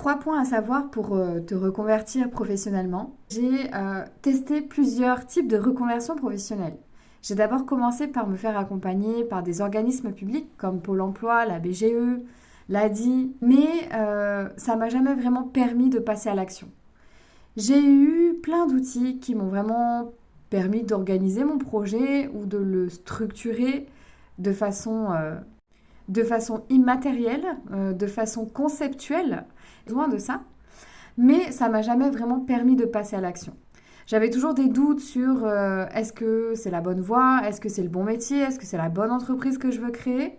3 points à savoir pour te reconvertir professionnellement. J'ai testé plusieurs types de reconversion professionnelle. J'ai d'abord commencé par me faire accompagner par des organismes publics comme Pôle emploi, la BGE, l'ADI, mais ça m'a jamais vraiment permis de passer à l'action. J'ai eu plein d'outils qui m'ont vraiment permis d'organiser mon projet ou de le structurer de façon immatérielle, de façon conceptuelle, besoin de ça, mais ça m'a jamais vraiment permis de passer à l'action. J'avais toujours des doutes sur est-ce que c'est la bonne voie, est-ce que c'est le bon métier, est-ce que c'est la bonne entreprise que je veux créer.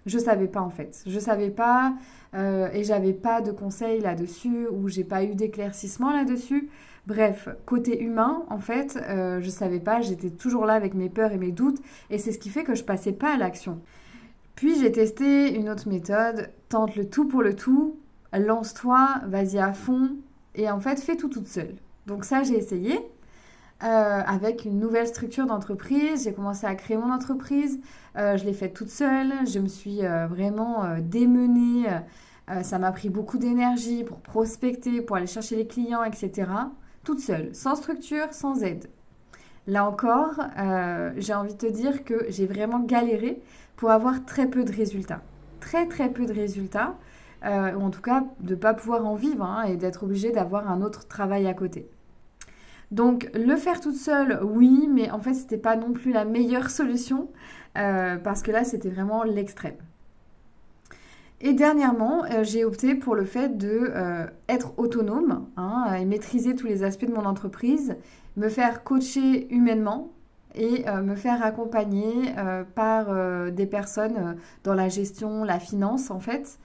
Je savais pas en fait. Je savais pas et j'avais pas de conseils là-dessus ou j'ai pas eu d'éclaircissement là-dessus. Bref, côté humain, en fait, je savais pas. J'étais toujours là avec mes peurs et mes doutes et c'est ce qui fait que je passais pas à l'action. Puis j'ai testé une autre méthode, tente le tout pour le tout, lance-toi, vas-y à fond et en fait fais tout toute seule. Donc ça j'ai essayé avec une nouvelle structure d'entreprise. J'ai commencé à créer mon entreprise, je l'ai faite toute seule, je me suis vraiment démenée. Ça m'a pris beaucoup d'énergie pour prospecter, pour aller chercher les clients, etc. Toute seule, sans structure, sans aide. Là encore, j'ai envie de te dire que j'ai vraiment galéré pour avoir très peu de résultats. Très très peu de résultats, ou en tout cas de ne pas pouvoir en vivre hein, et d'être obligée d'avoir un autre travail à côté. Donc le faire toute seule, oui, mais en fait c'était pas non plus la meilleure solution parce que là c'était vraiment l'extrême. Et dernièrement, j'ai opté pour le fait de être autonome hein, et maîtriser tous les aspects de mon entreprise, me faire coacher humainement et me faire accompagner par des personnes dans la gestion, la finance en fait,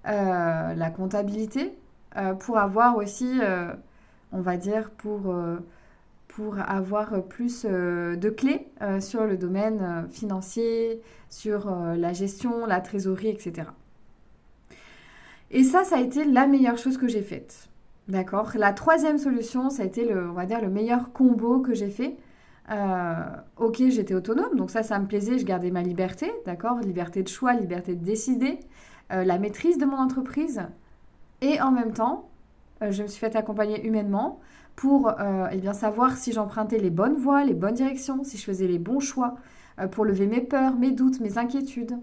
la comptabilité, pour avoir aussi, on va dire, pour avoir plus de clés sur le domaine financier, sur la gestion, la trésorerie, etc. Et ça a été la meilleure chose que j'ai faite. D'accord. La troisième solution, ça a été on va dire, le meilleur combo que j'ai fait. Ok, j'étais autonome, donc ça me plaisait, je gardais ma liberté, d'accord, liberté de choix, liberté de décider, la maîtrise de mon entreprise. Et en même temps, je me suis fait accompagner humainement pour eh bien, savoir si j'empruntais les bonnes voies, les bonnes directions, si je faisais les bons choix, pour lever mes peurs, mes doutes, mes inquiétudes.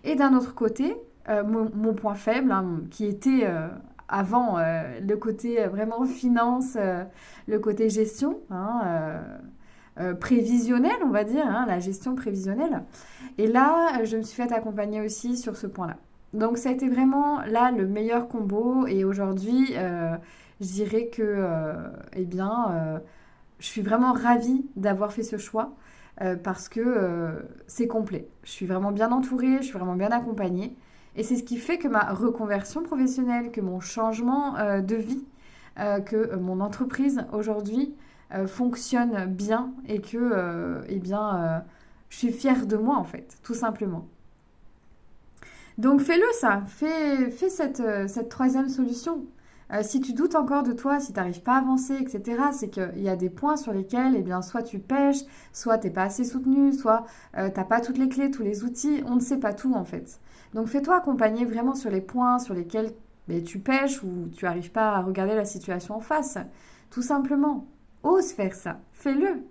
Et d'un autre côté, mon point faible, hein, qui était avant le côté vraiment finance, le côté gestion, hein, prévisionnelle, on va dire, hein, la gestion prévisionnelle. Et là, je me suis fait accompagner aussi sur ce point-là. Donc ça a été vraiment là le meilleur combo et aujourd'hui, je dirais que eh bien, je suis vraiment ravie d'avoir fait ce choix parce que c'est complet. Je suis vraiment bien entourée, je suis vraiment bien accompagnée. Et c'est ce qui fait que ma reconversion professionnelle, que mon changement de vie, que mon entreprise aujourd'hui fonctionne bien et que eh bien, je suis fière de moi en fait, tout simplement. Donc fais-le ça, fais cette troisième solution. Si tu doutes encore de toi, si tu n'arrives pas à avancer, etc., c'est qu'il y a des points sur lesquels, eh bien, soit tu pêches, soit tu n'es pas assez soutenu, soit tu n'as pas toutes les clés, tous les outils, on ne sait pas tout en fait. Donc fais-toi accompagner vraiment sur les points sur lesquels tu pêches ou tu n'arrives pas à regarder la situation en face. Tout simplement, ose faire ça, fais-le.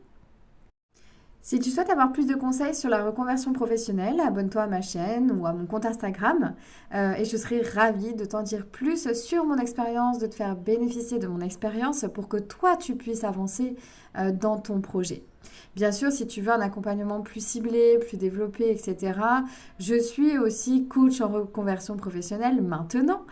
Si tu souhaites avoir plus de conseils sur la reconversion professionnelle, abonne-toi à ma chaîne ou à mon compte Instagram et je serai ravie de t'en dire plus sur mon expérience, de te faire bénéficier de mon expérience pour que toi tu puisses avancer dans ton projet. Bien sûr, si tu veux un accompagnement plus ciblé, plus développé, etc., je suis aussi coach en reconversion professionnelle maintenant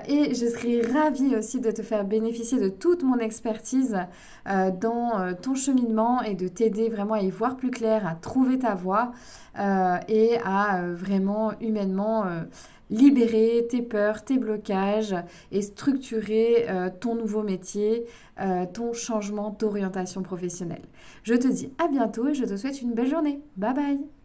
et je serai ravie aussi de te faire bénéficier de toute mon expertise dans ton cheminement et de t'aider vraiment à y voir plus clair, à trouver ta voie et à vraiment humainement libérer tes peurs, tes blocages et structurer ton nouveau métier, ton changement d'orientation professionnelle. Je te dis à bientôt et je te souhaite une belle journée. Bye bye!